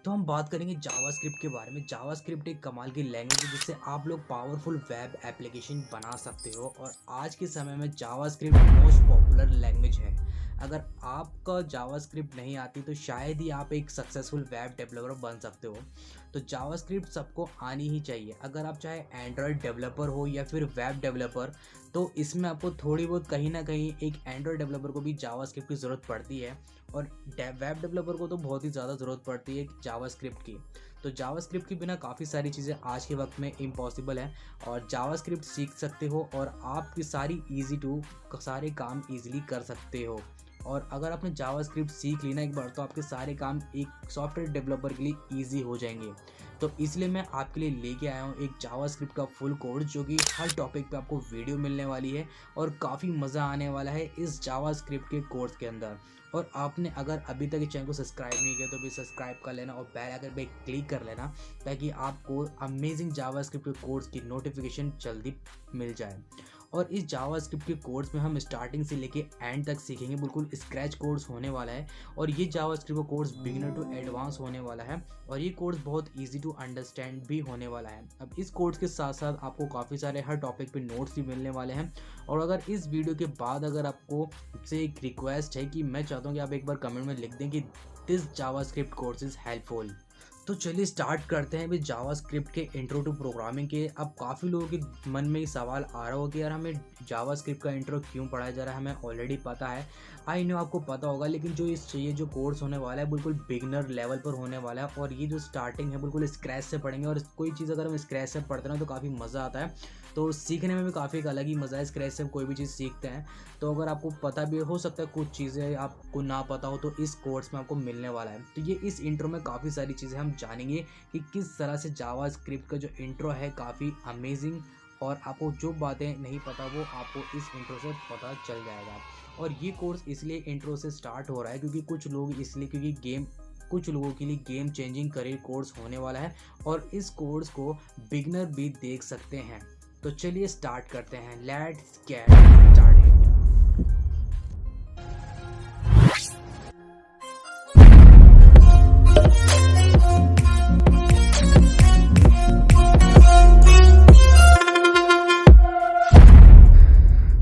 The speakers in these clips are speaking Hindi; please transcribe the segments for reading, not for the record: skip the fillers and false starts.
तो हम बात करेंगे जावास्क्रिप्ट के बारे में। जावास्क्रिप्ट एक कमाल की लैंग्वेज है जिससे आप लोग पावरफुल वेब एप्लीकेशन बना सकते हो, और आज के समय में जावास्क्रिप्ट मोस्ट पॉपुलर लैंग्वेज है। अगर आपका जावास्क्रिप्ट नहीं आती तो शायद ही आप एक सक्सेसफुल वेब डेवलपर बन सकते हो। तो जावास्क्रिप्ट सबको आनी ही चाहिए, अगर आप चाहे एंड्रॉयड डेवलपर हो या फिर वेब डेवलपर। तो इसमें आपको थोड़ी बहुत कहीं ना कहीं एक एंड्रॉयड डेवलपर को भी जावास्क्रिप्ट की ज़रूरत पड़ती है, और वेब डेवलपर को तो बहुत ही ज़्यादा ज़रूरत पड़ती है जावास्क्रिप्ट की। तो जावास्क्रिप्ट के बिना काफ़ी सारी चीज़ें आज के वक्त में इम्पॉसिबल है, और जावास्क्रिप्ट सीख सकते हो और आपकी सारे काम ईजिली कर सकते हो। और अगर आपने जावास्क्रिप्ट सीख ली ना एक बार, तो आपके सारे काम एक सॉफ्टवेयर डेवलपर के लिए ईजी हो जाएंगे। तो इसलिए मैं आपके लिए लेके आया हूँ एक जावास्क्रिप्ट का फुल कोर्स, जो कि हर टॉपिक पे आपको वीडियो मिलने वाली है, और काफ़ी मज़ा आने वाला है इस जावास्क्रिप्ट के कोर्स के अंदर। और आपने अगर अभी तक इस चैनल को सब्सक्राइब नहीं किया तो भी सब्सक्राइब कर लेना और बेल आइकन पे क्लिक कर लेना, ताकि आपको अमेजिंग जावास्क्रिप्ट के कोर्स की नोटिफिकेशन जल्दी मिल जाए। और इस जावास्क्रिप्ट के कोर्स में हम स्टार्टिंग से लेके एंड तक सीखेंगे, बिल्कुल स्क्रैच कोर्स होने वाला है। और ये जावास्क्रिप्ट का कोर्स बिगिनर टू एडवांस होने वाला है, और ये कोर्स बहुत इजी टू अंडरस्टैंड भी होने वाला है। अब इस कोर्स के साथ साथ आपको काफ़ी सारे हर टॉपिक पे नोट्स भी मिलने वाले हैं। और अगर इस वीडियो के बाद अगर आपको से एक रिक्वेस्ट है कि मैं चाहता हूँ कि आप एक बार कमेंट में लिख दें कि this JavaScript course is helpful. तो चलिए स्टार्ट करते हैं विद जावास्क्रिप्ट के इंट्रो टू प्रोग्रामिंग के। अब काफ़ी लोगों के मन में ये सवाल आ रहा हो कि यार हमें जावास्क्रिप्ट का इंट्रो क्यों पढ़ाया जा रहा है, हमें ऑलरेडी पता है। आई नो आपको पता होगा, लेकिन ये जो कोर्स होने वाला है बिल्कुल बिगनर लेवल पर होने वाला है, और ये जो स्टार्टिंग है बिल्कुल स्क्रैच से पढ़ेंगे। और कोई चीज़ अगर हम स्क्रैच से पढ़ते हैं तो काफ़ी मज़ा आता है, तो सीखने में भी काफ़ी एक अलग ही मज़ा है। स्क्रैच से कोई भी चीज़ सीखते हैं, तो अगर आपको पता भी हो सकता है कुछ चीज़ें आपको ना पता हो, तो इस कोर्स में आपको मिलने वाला है। तो ये इस इंट्रो में काफ़ी सारी चीज़ें हम जानेंगे कि किस तरह से जावास्क्रिप्ट का जो इंट्रो है काफ़ी अमेजिंग, और आपको जो बातें नहीं पता वो आपको इस इंट्रो से पता चल जाएगा। और ये कोर्स इसलिए इंट्रो से स्टार्ट हो रहा है क्योंकि कुछ लोगों के लिए गेम चेंजिंग करियर कोर्स होने वाला है, और इस कोर्स को बिगनर भी देख सकते हैं। तो चलिए स्टार्ट करते हैं, let's get started.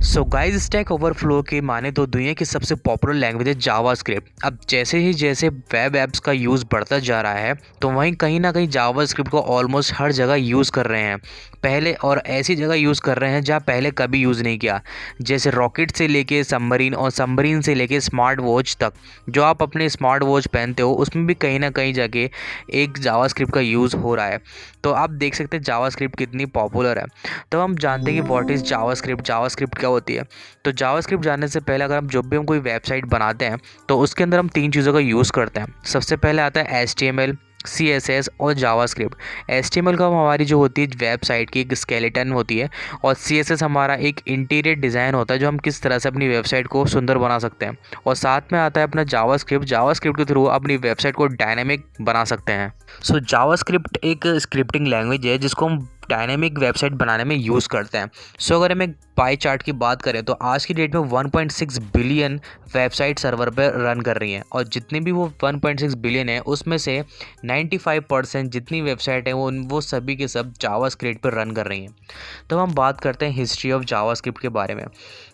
So guys, stack overflow के माने तो दुनिया की सबसे पॉपुलर लैंग्वेज है जावास्क्रिप्ट। अब जैसे वेब ऐप्स का यूज़ बढ़ता जा रहा है, तो वहीं कहीं ना कहीं जावास्क्रिप्ट को ऑलमोस्ट हर जगह यूज़ कर रहे हैं पहले, और ऐसी जगह यूज़ कर रहे हैं जहाँ पहले कभी यूज़ नहीं किया। जैसे रॉकेट से लेके सबमरीन, और सबमरीन से लेके स्मार्ट वॉच तक, जो आप अपने स्मार्ट वॉच पहनते हो उसमें भी कहीं ना कहीं जाके एक जावास्क्रिप्ट का यूज़ हो रहा है। तो आप देख सकते हैं जावास्क्रिप्ट कितनी पॉपुलर है। तो हम जानते हैं कि व्हाट इज़ जावास्क्रिप्ट, जावास्क्रिप्ट क्या होती है। तो जावास्क्रिप्ट जानने से पहले अगर हम जब भी हम कोई वेबसाइट बनाते हैं तो उसके अंदर हम 3 चीज़ों का यूज़ करते हैं। सबसे पहले आता है HTML, CSS और जावास्क्रिप्ट। HTML का हमारी जो होती है वेबसाइट की एक स्केलेटन होती है, और CSS हमारा एक इंटीरियर डिज़ाइन होता है जो हम किस तरह से अपनी वेबसाइट को सुंदर बना सकते हैं। और साथ में आता है अपना जावास्क्रिप्ट। जावास्क्रिप्ट के थ्रू अपनी वेबसाइट को डायनेमिक बना सकते हैं। सो जावास्क्रिप्ट एक स्क्रिप्टिंग लैंग्वेज है जिसको हम डायनेमिक वेबसाइट बनाने में यूज़ करते हैं। सो अगर हम एक पाई चार्ट की बात करें तो आज की डेट में 1.6 बिलियन वेबसाइट सर्वर पर रन कर रही हैं, और जितनी भी वो 1.6 बिलियन है उसमें से 95% जितनी वेबसाइट है वो सभी के सब जावास्क्रिप्ट पर रन कर रही हैं। तो हम बात करते हैं हिस्ट्री ऑफ जावास्क्रिप्ट के बारे में।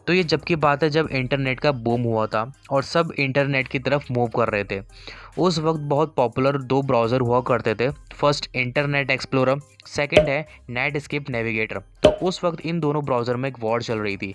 तो ये जब की बात है जब इंटरनेट का बूम हुआ था और सब इंटरनेट की तरफ मूव कर रहे थे। उस वक्त बहुत पॉपुलर 2 ब्राउज़र हुआ करते थे। फर्स्ट इंटरनेट एक्सप्लोरर, सेकंड है नेटस्केप नेविगेटर। तो उस वक्त इन दोनों ब्राउज़र में एक वॉर चल रही थी।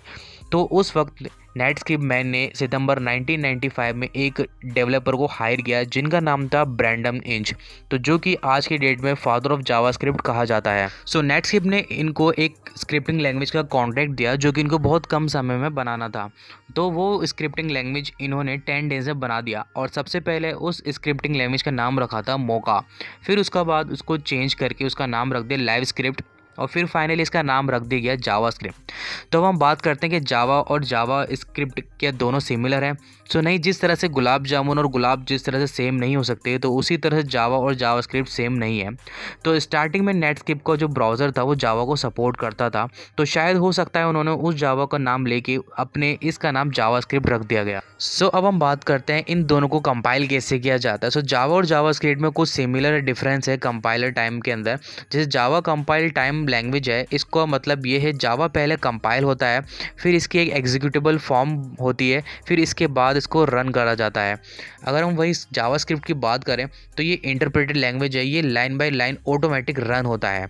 तो उस वक्त नेटस्केप मैन ने सितंबर 1995 में एक डेवलपर को हायर किया जिनका नाम था ब्रैंडन इंच, तो जो कि आज की डेट में फादर ऑफ जावास्क्रिप्ट कहा जाता है। सो नेटस्केप ने इनको एक स्क्रिप्टिंग लैंग्वेज का कॉन्ट्रैक्ट दिया जो कि इनको बहुत कम समय में बनाना था। तो वो स्क्रिप्टिंग लैंग्वेज इन्होंने 10 डेज में बना दिया, और सबसे पहले उस स्क्रिप्टिंग लैंग्वेज का नाम रखा था मोका। फिर उसका बाद उसको चेंज करके उसका नाम रख दिया लाइव स्क्रिप्ट, और फिर फाइनली इसका नाम रख दिया गया जावास्क्रिप्ट। तो अब हम बात करते हैं कि जावा और जावा स्क्रिप्ट क्या दोनों सिमिलर हैं। सो नहीं, जिस तरह से गुलाब जामुन और गुलाब जिस तरह से सेम नहीं हो सकते, तो उसी तरह से जावा और जावास्क्रिप्ट सेम नहीं है। तो स्टार्टिंग में नेटस्केप का जो ब्राउज़र था वो जावा को सपोर्ट करता था, तो शायद हो सकता है उन्होंने उस जावा का नाम लेके अपने इसका नाम जावास्क्रिप्ट रख दिया गया। सो अब हम बात करते हैं इन दोनों को कंपाइल कैसे किया जाता है। सो जावा और जावास्क्रिप्ट में कुछ सिमिलर डिफरेंस है कंपाइलर टाइम के अंदर। जैसे जावा कंपाइल टाइम लैंग्वेज है, इसका मतलब ये है जावा पहले कंपाइल होता है, फिर इसकी एक एग्जीक्यूटेबल फॉर्म होती है, फिर इसके बाद इसको रन करा जाता है। अगर हम वही जावास्क्रिप्ट की बात करें तो ये इंटरप्रेटेड लैंग्वेज है, ये line by line automatic run होता है।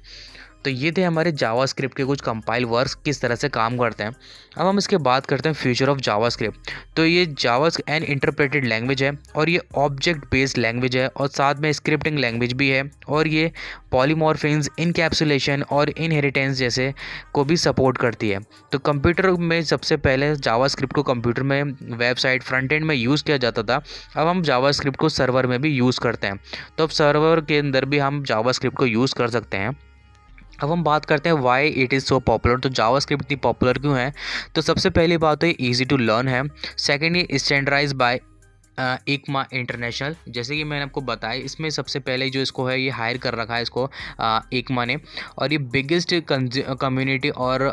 तो ये थे हमारे जावास्क्रिप्ट के कुछ कंपाइल वर्क्स किस तरह से काम करते हैं। अब हम इसके बात करते हैं फ्यूचर ऑफ जावास्क्रिप्ट। तो ये जावा एन इंटरप्रेटेड लैंग्वेज है और ये ऑब्जेक्ट बेस्ड लैंग्वेज है और साथ में स्क्रिप्टिंग लैंग्वेज भी है, और ये पॉलीमॉर्फिज्म, इनकैप्सुलेशन और इनहेरिटेंस जैसे को भी सपोर्ट करती है। तो कंप्यूटर में सबसे पहले जावास्क्रिप्ट को कंप्यूटर में वेबसाइट फ्रंट एंड में यूज़ किया जाता था। अब हम जावास्क्रिप्ट को सर्वर में भी यूज़ करते हैं, तो अब सर्वर के अंदर भी हम जावास्क्रिप्ट को यूज़ कर सकते हैं। अब हम बात करते हैं why it is so popular. तो जावास्क्रिप्ट इतनी पॉपुलर क्यों है? तो सबसे पहली बात तो ये ईजी टू लर्न है। सेकेंड, ये स्टैंडर्डाइज बाय इकमा इंटरनेशनल। जैसे कि मैंने आपको बताया, इसमें सबसे पहले जो इसको है ये हायर कर रखा है इसको इकमा ने, और ये बिगेस्ट कम्युनिटी और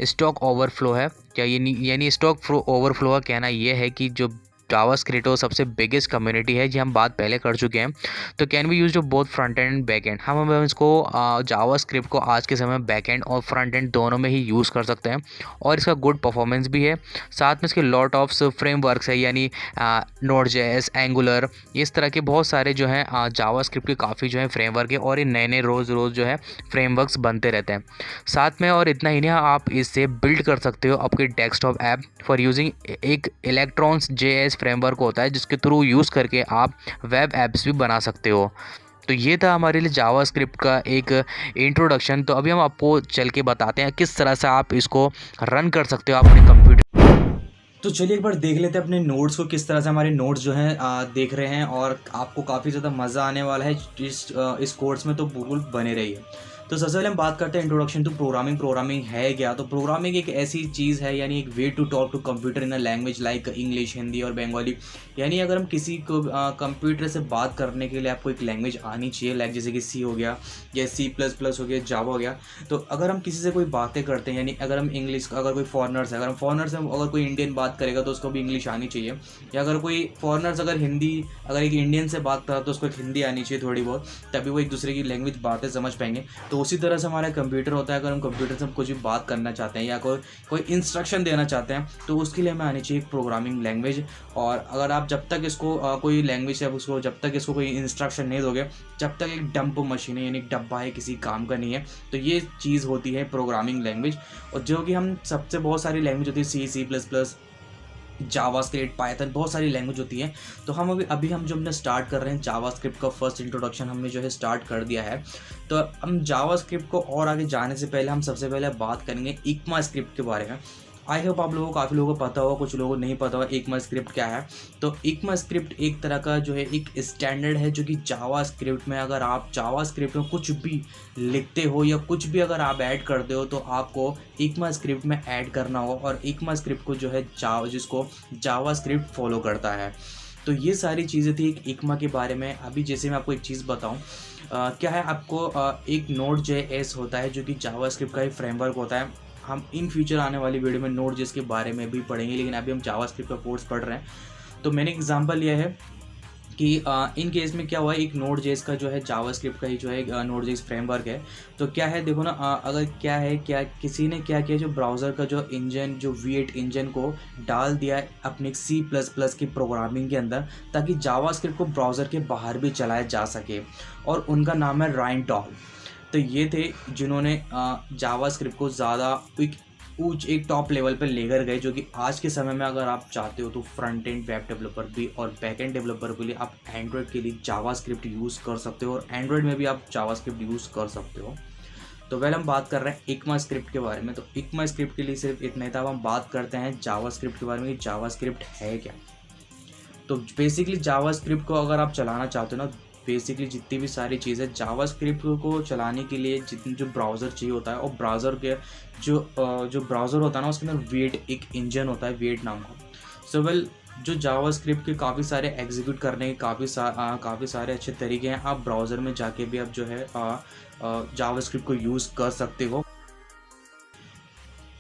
स्टॉक ओवरफ्लो है। क्या ये यानी स्टॉक ओवरफ्लो का कहना ये है कि जो जावास्क्रिप्ट सबसे बिगेस्ट कम्युनिटी है, जी हम बात पहले कर चुके हैं। तो can be use both front end and back and. हम इसको जावास्क्रिप्ट को आज के समय बैक एंड और फ्रंट एंड दोनों में ही यूज़ कर सकते हैं, और इसका गुड परफॉर्मेंस भी है। साथ में इसके लॉट ऑफ फ्रेमवर्क्स है, यानी नोड.जेएस, एंगुलर, इस तरह के बहुत सारे जो हैं जावास्क्रिप्ट के काफ़ी जो है फ्रेमवर्क है, और ये नए नए रोज़ जो है फ्रेमवर्क्स बनते रहते हैं साथ में। और इतना ही नहीं, आप इससे बिल्ड कर सकते हो आपके डेस्कटॉप ऐप फॉर यूजिंग एक इलेक्ट्रॉन्स.जेएस फ्रेमवर्क होता है, जिसके थ्रू यूज़ करके आप वेब ऐप्स भी बना सकते हो। तो ये था हमारे लिए जावास्क्रिप्ट का एक इंट्रोडक्शन। तो अभी हम आपको चल के बताते हैं किस तरह से आप इसको रन कर सकते हो अपने कंप्यूटर। तो चलिए एक बार देख लेते हैं अपने नोट्स को, किस तरह से हमारे नोट्स जो हैं देख रहे हैं, और आपको काफ़ी ज़्यादा मज़ा आने वाला है इस कोर्स में, तो बिल्कुल बने रहिए। तो सबसे पहले हम बात करते हैं इंट्रोडक्शन टू प्रोग्रामिंग। प्रोग्रामिंग है क्या? तो प्रोग्रामिंग एक ऐसी चीज़ है, यानी एक way to talk to computer in a language like English, Hindi और बंगाली। यानी अगर हम किसी को कंप्यूटर से बात करने के लिए आपको एक लैंग्वेज आनी चाहिए, लाइक जैसे कि सी हो गया, या C++ हो गया, जावा हो गया। तो अगर हम किसी से कोई बातें करते हैं, यानी अगर हम इंग्लिश, अगर कोई फॉरनर्स है, अगर हम फॉरनर से अगर कोई इंडियन बात करेगा तो उसको भी इंग्लिश आनी चाहिए, या अगर कोई फॉरनर्स अगर एक इंडियन से बात कर रहा तो उसको हिंदी आनी चाहिए थोड़ी बहुत, तभी वो एक दूसरे की लैंग्वेज बातें समझ पाएंगे। तो उसी तरह से हमारा कंप्यूटर होता है। अगर हम कंप्यूटर से कुछ भी बात करना चाहते हैं या कोई इंस्ट्रक्शन देना चाहते हैं, तो उसके लिए हमें आनी चाहिए एक प्रोग्रामिंग लैंग्वेज। और अगर आप जब तक इसको कोई लैंग्वेज है उसको, जब तक इसको कोई इंस्ट्रक्शन नहीं दोगे, जब तक एक डंप मशीन है, यानी डब्बा है, किसी काम का नहीं है। तो ये चीज़ होती है प्रोग्रामिंग लैंग्वेज। और जो कि हम सबसे बहुत सारी लैंग्वेज होती है, C++, जावास्क्रिप्ट, पाइथन, बहुत सारी लैंग्वेज होती है। तो हम अभी हम जो हमने स्टार्ट कर रहे हैं जावास्क्रिप्ट का फर्स्ट इंट्रोडक्शन हमने जो है स्टार्ट कर दिया है। तो हम जावास्क्रिप्ट को और आगे जाने से पहले हम सबसे पहले बात करेंगे इकमा स्क्रिप्ट के बारे में। आई होप आप लोगों को, काफ़ी लोगों को पता होगा, कुछ लोगों को नहीं पता होगा इकमा स्क्रिप्ट क्या है। तो इकमा स्क्रिप्ट एक तरह का जो है एक स्टैंडर्ड है, जो कि जावास्क्रिप्ट में अगर आप जावास्क्रिप्ट में कुछ भी लिखते हो या कुछ भी अगर आप ऐड करते हो, तो आपको इकमा स्क्रिप्ट में ऐड करना होगा। और इकमा स्क्रिप्ट को जो है जिसको जावास्क्रिप्ट फॉलो करता है। तो ये सारी चीज़ें थी इकमा के बारे में। अभी जैसे मैं आपको एक चीज़ बताऊँ, क्या है, आपको एक Node.js होता है, जो कि जावास्क्रिप्ट का एक फ्रेमवर्क होता है। हम इन फ्यूचर आने वाली वीडियो में Node.js के बारे में भी पढ़ेंगे, लेकिन अभी हम जावास्क्रिप्ट का कोर्स पढ़ रहे हैं। तो मैंने एग्जांपल लिया है कि इन केस में क्या हुआ है, एक Node.js का जो है जावास्क्रिप्ट का ही जो है Node.js फ्रेमवर्क है। तो क्या है, देखो ना, अगर क्या किसी ने क्या किया, जो ब्राउज़र का जो इंजन, जो V8 इंजन को डाल दिया है अपने C++ की प्रोग्रामिंग के अंदर, ताकि जावास्क्रिप्ट को ब्राउज़र के बाहर भी चलाया जा सके, और उनका नाम है राइनटॉल। तो ये थे जिन्होंने जावास्क्रिप्ट को ज़्यादा एक टॉप लेवल पर लेकर गए, जो कि आज के समय में अगर आप चाहते हो तो फ्रंट एंड वेब डेवलपर भी और बैक एंड डेवलपर के लिए आप एंड्रॉयड के लिए जावास्क्रिप्ट यूज़ कर सकते हो, और एंड्रॉयड में भी आप जावास्क्रिप्ट यूज़ कर सकते हो। तो वेल, हम बात कर रहे हैं इकमा स्क्रिप्ट के बारे में। तो इकमा स्क्रिप्ट के लिए सिर्फ इतना ही था। अब हम बात करते हैं जावास्क्रिप्ट के बारे में कि जावास्क्रिप्ट है क्या। तो बेसिकली जावास्क्रिप्ट को अगर आप चलाना चाहते हो ना, बेसिकली जितनी भी सारी चीज़ें जावास्क्रिप्ट को चलाने के लिए जितने जो ब्राउज़र चाहिए होता है, और ब्राउज़र के जो ब्राउज़र होता है ना, उसके अंदर वेट एक इंजन होता है वेट नाम का। सो वेल, जो जावास्क्रिप्ट के काफ़ी सारे एग्जीक्यूट करने के काफ़ी सारे अच्छे तरीके हैं। आप ब्राउज़र में जाके भी आप जो है जावास्क्रिप्ट को यूज़ कर सकते हो।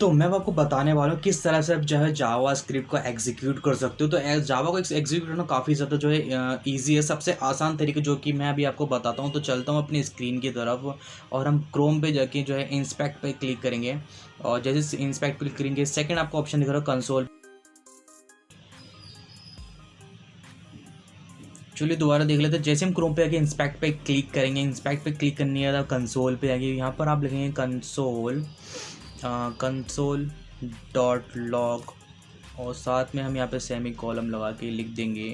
तो मैं आपको बताने वाला हूँ किस तरह से आप जो है जावास्क्रिप्ट को एग्जीक्यूट कर सकते हो। तो जावा को एग्जीक्यूट करना काफ़ी ज़्यादा जो है ईजी है। सबसे आसान तरीके जो कि मैं अभी आपको बताता हूँ। तो चलता हूँ अपनी स्क्रीन की तरफ, और हम क्रोम पे जाके जो है इंस्पेक्ट पे क्लिक करेंगे, और जैसे इंस्पेक्ट क्लिक करेंगे सेकंड आपको ऑप्शन दिख रहा है कंसोल। चलिए दोबारा देख लेते हैं। जैसे हम क्रोम पे आके इंस्पेक्ट पे क्लिक करेंगे, इंस्पेक्ट पे क्लिक करने के बाद कंसोल पे आके यहाँ पर आप लिखेंगे कंसोल डॉट लॉग, और साथ में हम यहाँ पे सेमी कॉलम लगा के लिख देंगे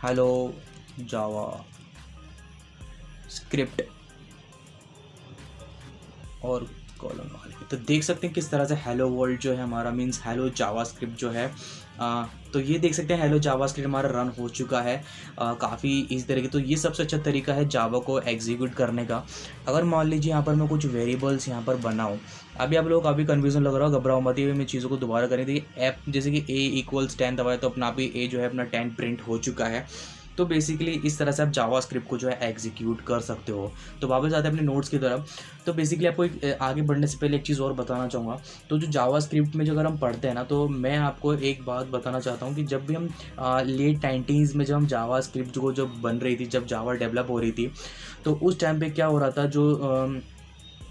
हेलो जावा स्क्रिप्ट, और कॉलम लगा लेंगे। तो देख सकते हैं किस तरह से हेलो वर्ल्ड जो है हमारा मीन्स हेलो जावास्क्रिप्ट जो है तो ये देख सकते हैं हेलो जावास्क्रिप्ट हमारा रन हो चुका है काफ़ी इस तरीके। तो ये सबसे अच्छा तरीका है जावा को एग्जीक्यूट करने का। अगर मान लीजिए यहाँ पर मैं कुछ वेरिएबल्स यहाँ पर बनाऊँ, अभी आप लोग काफ़ी कन्फ्यूजन लग रहा हो, घबराओ मत, मैं चीज़ों को दोबारा करें। देखिए ऐप जैसे कि a=10 दबाए तो अपना आप ही a जो है अपना 10 प्रिंट हो चुका है। तो बेसिकली इस तरह से आप जावास्क्रिप्ट को जो है एग्जीक्यूट कर सकते हो। तो वापस आते हैं अपने नोट्स की तरफ। तो बेसिकली आपको आगे बढ़ने से पहले एक चीज़ और बताना चाहूँगा। तो जो जावास्क्रिप्ट में जो अगर हम पढ़ते हैं ना, तो मैं आपको एक बात बताना चाहता हूँ कि जब भी हम लेट 90s में जब हम जावास्क्रिप्ट को जब बन रही थी, जब जावा डेवलप हो रही थी, तो उस टाइम पे क्या हो रहा था,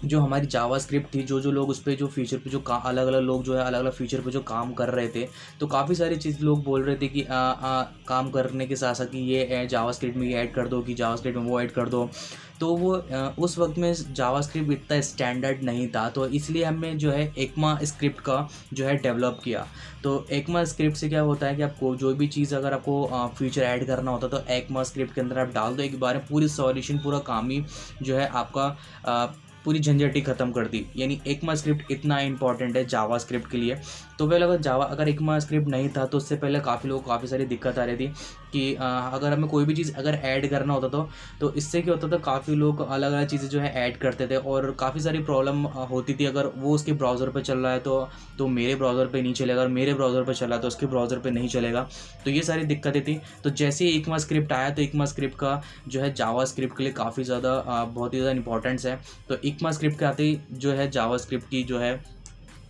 जो हमारी जावास्क्रिप्ट थी, जो लोग उस पर जो फीचर पे जो अलग अलग लोग जो है अलग अलग फीचर पे जो काम कर रहे थे, तो काफ़ी सारी चीज़ लोग बोल रहे थे कि काम करने के साथ साथ कि ये जावास्क्रिप्ट में ये ऐड कर दो, कि जावास्क्रिप्ट में वो ऐड कर दो। तो वो उस वक्त में जावास्क्रिप्ट इतना स्टैंडर्ड नहीं था, तो इसलिए हमने जो है एक्मा स्क्रिप्ट का जो है डेवलप किया। तो एक्मा स्क्रिप्ट से क्या होता है कि आपको जो भी चीज़ अगर आपको फीचर ऐड करना होता तो एक्मा स्क्रिप्ट के अंदर आप डाल दो, एक बार में पूरी सॉल्यूशन पूरा काम ही जो है आपका पूरी झंझट ख़त्म कर दी। यानी एक्मा स्क्रिप्ट इतना इंपॉर्टेंट है जावास्क्रिप्ट के लिए। तो पहले अगर एक्मा स्क्रिप्ट नहीं था तो उससे पहले काफ़ी लोगों को काफ़ी सारी दिक्कत आ रही थी कि अगर हमें कोई भी चीज़ अगर ऐड करना होता तो इससे क्या होता था, काफ़ी लोग अलग अलग चीज़ें जो है ऐड करते थे, और काफ़ी सारी प्रॉब्लम होती थी। अगर वो उसके ब्राउज़र पे चल रहा है तो मेरे ब्राउज़र पे नहीं चलेगा, और मेरे ब्राउज़र पे चल रहा है तो उसके ब्राउज़र पे नहीं चलेगा। तो ये सारी दिक्कतें थी। तो जैसे ही एक्मा स्क्रिप्ट आया तो एक्मा स्क्रिप्ट का जो है जावास्क्रिप्ट के लिए काफ़ी ज़्यादा बहुत ही ज़्यादा इंपॉर्टेंस है। तो एक्मा स्क्रिप्ट के आते ही जो है जावास्क्रिप्ट की जो है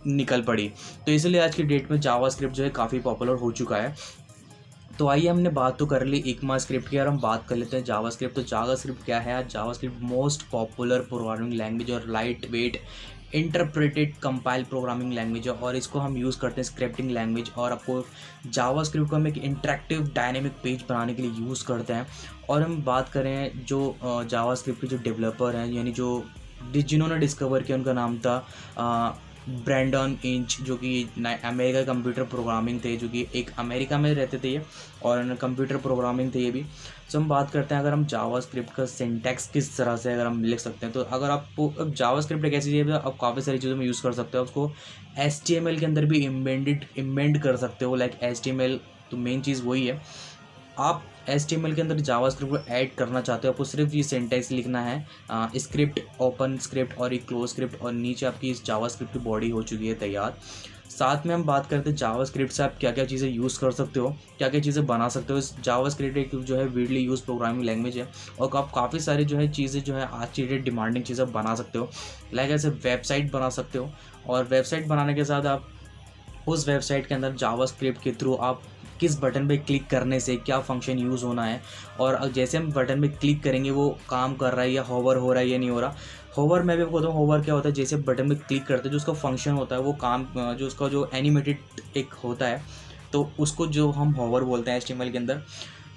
निकल पड़ी। तो इसलिए आज की डेट में जावास्क्रिप्ट जो है काफ़ी पॉपुलर हो चुका है। तो आइए, हमने बात तो कर ली एक्मा स्क्रिप्ट की, और हम बात कर लेते हैं जावास्क्रिप्ट। तो जावास्क्रिप्ट क्या है? JavaScript most popular programming language और light weight interpreted compile programming language है, और इसको हम यूज़ करते हैं स्क्रिप्टिंग लैंग्वेज। और आपको जावास्क्रिप्ट को हम एक इंटरेक्टिव डायनेमिक पेज बनाने के लिए यूज़ करते हैं। और हम बात करें जो जावास्क्रिप्ट के जो डेवलपर हैं, यानी जिन्होंने डिस्कवर किया, उनका नाम था ब्रैंडन इंच, जो कि अमेरिका कंप्यूटर प्रोग्रामिंग थे, जो कि एक अमेरिका में रहते थे ये, और कंप्यूटर प्रोग्रामिंग थे ये भी। तो हम बात करते हैं अगर हम जावास्क्रिप्ट का सिंटैक्स किस तरह से अगर हम लिख सकते हैं। तो अगर आपको अब जावास्क्रिप्ट एक ऐसी चीज़ है, आप काफ़ी सारी चीज़ों में यूज़ कर सकते हो। उसको HTML के अंदर भी इम्बेंड कर सकते हो, लाइक HTML। तो मेन चीज़ वही है, आप HTML के अंदर जावास्क्रिप्ट को ऐड करना चाहते हो, आपको सिर्फ ये सिंटैक्स लिखना है, स्क्रिप्ट ओपन स्क्रिप्ट और एक क्लोज स्क्रिप्ट, और नीचे आपकी इस जावास्क्रिप्ट की बॉडी हो चुकी है तैयार। साथ में हम बात करते हैं जावास्क्रिप्ट से आप क्या क्या चीज़ें यूज़ कर सकते हो, क्या क्या चीज़ें बना सकते हो। इस जावास्क्रिप्ट एक जो है वीडली यूज़ प्रोग्रामिंग लैंग्वेज है, और आप काफ़ी सारी जो है चीज़ें जो है आज की डेट डिमांडिंग चीज़ें बना सकते हो। लाइक ऐसे वेबसाइट बना सकते हो, और वेबसाइट बनाने के साथ आप उस वेबसाइट के अंदर जावास्क्रिप्ट के थ्रू आप किस बटन पे क्लिक करने से क्या फंक्शन यूज़ होना है, और जैसे हम बटन पे क्लिक करेंगे वो काम कर रहा है या होवर हो रहा है या नहीं हो रहा। होवर मैं भी आपको बताऊँ, होवर क्या होता है, जैसे बटन पे क्लिक करते हैं जो उसका फंक्शन होता है, वो काम जो उसका जो एनिमेटेड एक होता है, तो उसको जो हम होवर बोलते हैं HTML के अंदर।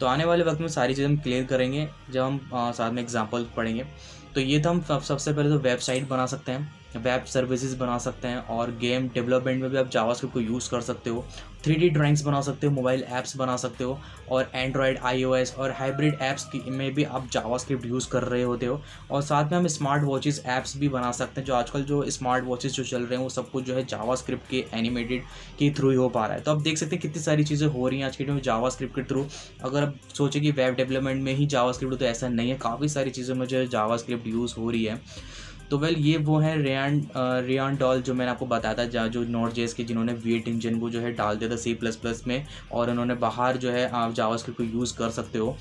तो आने वाले वक्त में सारी चीज़ें हम क्लियर करेंगे जब हम साथ में एग्जाम्पल पढ़ेंगे। तो ये तो हम सबसे पहले तो वेबसाइट बना सकते हैं। वेब सर्विसेज बना सकते हैं और गेम डेवलपमेंट में भी आप जावास्क्रिप्ट को यूज़ कर सकते हो। 3D ड्राइंग्स बना सकते हो, मोबाइल ऐप्स बना सकते हो और एंड्रॉयड, iOS और हाइब्रिड ऐप्स में भी आप जावास्क्रिप्ट यूज़ कर रहे होते हो। और साथ में हम स्मार्ट वॉचेस ऐप्स भी बना सकते हैं। जो आजकल जो स्मार्ट वॉचेस जो चल रहे हैं वो सब कुछ जो है जावास्क्रिप्ट के एनिमेटेड के थ्रू ही हो पा रहा है। तो आप देख सकते हैं कितनी सारी चीज़ें हो रही हैं आज के टाइम में जावास्क्रिप्ट के थ्रू। अगर आप सोचें कि वेब डेवलपमेंट में ही जावास्क्रिप्ट, तो ऐसा नहीं है, काफ़ी सारी चीज़ों में जो है जावास्क्रिप्ट यूज़ हो रही है। तो वेल ये वो है रेयान डॉल जो मैंने आपको बताया था, जो नोड.जेएस के जिन्होंने V8 इंजन को जो है डाल दिया था C++ में, और उन्होंने बाहर जो है आप जावास्क्रिप्ट को यूज़ कर सकते हो।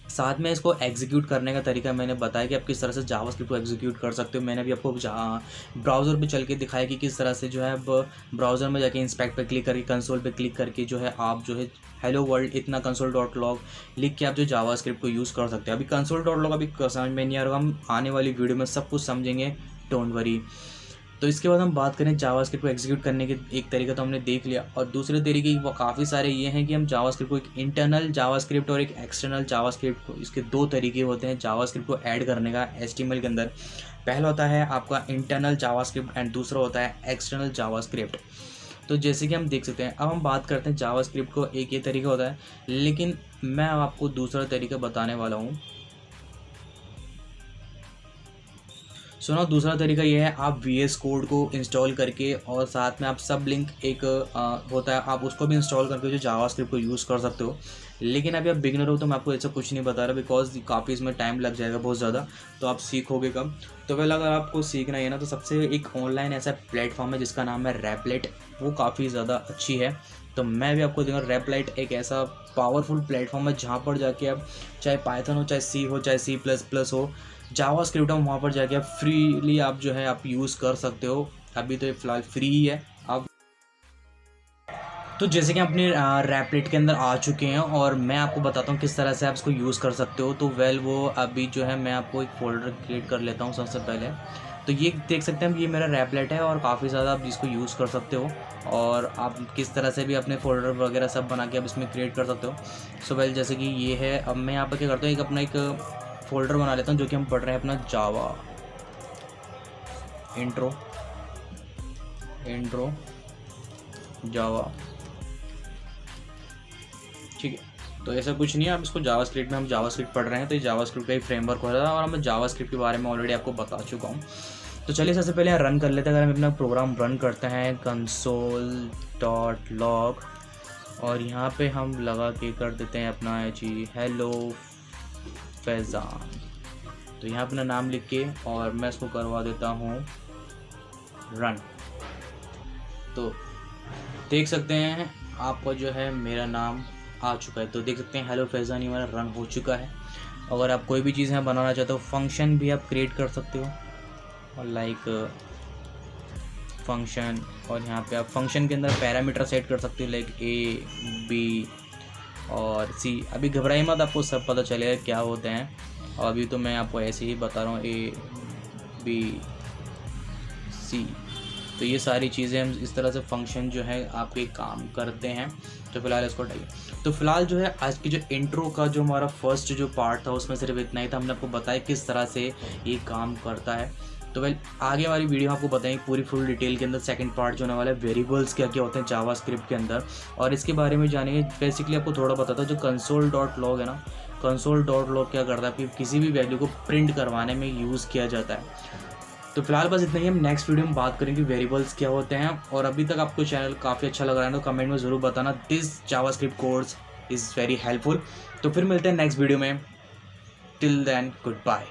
साथ में इसको एग्जीक्यूट करने का तरीका मैंने बताया कि आप किस तरह से जावास्क्रिप्ट को एग्जीक्यूट कर सकते हो। मैंने भी आपको ब्राउज़र पे चल के दिखाया कि किस तरह से जो है अब ब्राउज़र में जाके इंस्पेक्ट पे क्लिक करके, कंसोल पे क्लिक करके जो है आप जो है हेलो वर्ल्ड इतना console.log लिख के आप जो जावास्क्रिप्ट को यूज़ कर सकते हैं। अभी console.log अभी समझ में नहीं आ रहा, हम आने वाली वीडियो में सब कुछ समझेंगे, डोंट वरी। तो इसके बाद हम बात करें जावास्क्रिप्ट को एग्जीक्यूट करने के एक तरीका तो हमने देख लिया, और दूसरे तरीके वो काफ़ी सारे ये हैं कि हम जावास्क्रिप्ट को एक इंटरनल जावास्क्रिप्ट और एक एक्सटर्नल जावास्क्रिप्ट को, इसके दो तरीके होते हैं जावास्क्रिप्ट को ऐड करने का HTML के अंदर। पहला होता है आपका इंटरनल जावास्क्रिप्ट एंड दूसरा होता है एक्सटर्नल जावास्क्रिप्ट। तो जैसे कि हम देख सकते हैं, अब हम बात करते हैं जावास्क्रिप्ट को, एक ये तरीका होता है, लेकिन मैं अब आपको दूसरा तरीका बताने वाला हूँ। सुनो, दूसरा तरीका ये है, आप VS कोड को इंस्टॉल करके और साथ में आप सब लिंक एक होता है, आप उसको भी इंस्टॉल करके जो जावास्क्रिप्ट को यूज़ कर सकते हो। लेकिन अभी आप बिगिनर हो तो मैं आपको ऐसा कुछ नहीं बता रहा, बिकॉज काफ़ी इसमें टाइम लग जाएगा बहुत ज़्यादा, तो आप सीखोगे कब। तो वेल अगर आपको सीखना है ना, तो सबसे एक ऑनलाइन ऐसा प्लेटफॉर्म है जिसका नाम है रैपलेट, वो काफ़ी ज़्यादा अच्छी है। तो मैं भी आपको देखूँगा, रैपलेट एक ऐसा पावरफुल प्लेटफॉर्म है जहाँ पर जाके आप चाहे पाइथन हो, चाहे C हो, चाहे C++ हो, जावास्क्रिप्ट हम वहाँ पर जाके आप फ्रीली आप जो है आप यूज़ कर सकते हो। अभी तो ये फ़िलहाल फ्री ही है आप। तो जैसे कि अपने रैपलेट के अंदर आ चुके हैं और मैं आपको बताता हूँ किस तरह से आप इसको यूज़ कर सकते हो। तो वेल वो अभी जो है मैं आपको एक फ़ोल्डर क्रिएट कर लेता हूँ सबसे पहले। तो ये देख सकते हैं, ये मेरा रैपलेट है और काफ़ी ज़्यादा आप इसको यूज़ कर सकते हो, और आप किस तरह से भी अपने फ़ोल्डर वगैरह सब बना के आप इसमें क्रिएट कर सकते हो। सो वेल जैसे कि ये है, अब मैं यहाँ पर क्या करता हूँ, एक अपना एक फ़ोल्डर बना लेता हूँ जो कि हम पढ़ रहे हैं अपना जावा इंट्रो जावा, ठीक है। तो ऐसा कुछ नहीं है, आप इसको जावास्क्रिप्ट में हम जावास्क्रिप्ट पढ़ रहे हैं, तो ये जावास्क्रिप्ट का ही फ्रेमवर्क हो रहा है और मैं जावास्क्रिप्ट के बारे में ऑलरेडी आपको बता चुका हूँ। तो चलिए सबसे पहले रन कर लेते हैं। अगर हम अपना प्रोग्राम रन करते हैं console.log और यहाँ पे हम लगा के कर देते हैं अपना जी हेलो फैज़ान। तो यहाँ अपना नाम लिख के और मैं इसको करवा देता हूँ रन। तो देख सकते हैं आपका जो है मेरा नाम आ चुका है। तो देख सकते हैं हेलो फैज़ान, ये मेरा रन हो चुका है। अगर आप कोई भी चीज़ यहाँ बनाना चाहते हो, फंक्शन भी आप क्रिएट कर सकते हो, और लाइक फंक्शन, और यहाँ पे आप फंक्शन के अंदर पैरामीटर सेट कर सकते हो लाइक A, B और C। अभी घबराइए मत, आपको सब पता चलेगा क्या होते हैं। और अभी तो मैं आपको ऐसे ही बता रहा हूँ A, B, C। तो ये सारी चीज़ें हम इस तरह से फंक्शन जो है आपके काम करते हैं। तो फिलहाल इसको हटाइए। तो फिलहाल जो है आज की जो इंट्रो का जो हमारा फर्स्ट जो पार्ट था उसमें सिर्फ इतना ही था, हमने आपको बताया किस तरह से ये काम करता है। तो वेल आगे वाली वीडियो आपको बताएंगे पूरी फुल डिटेल के अंदर। सेकंड पार्ट जो होने वाला है वेरिएबल्स क्या क्या होते हैं जावास्क्रिप्ट के अंदर, और इसके बारे में जानेंगे। बेसिकली आपको थोड़ा बताता हूँ, जो console.log है ना, console.log क्या करता है कि किसी भी वैल्यू को प्रिंट करवाने में यूज़ किया जाता है। तो फिलहाल बस इतना ही, हम नेक्स्ट वीडियो में बात करेंगे वेरिएबल्स क्या होते हैं। और अभी तक आपको चैनल काफ़ी अच्छा लग रहा है तो कमेंट में ज़रूर बताना, this JavaScript course is very helpful. तो फिर मिलते हैं नेक्स्ट वीडियो में, टिल देन गुड बाय।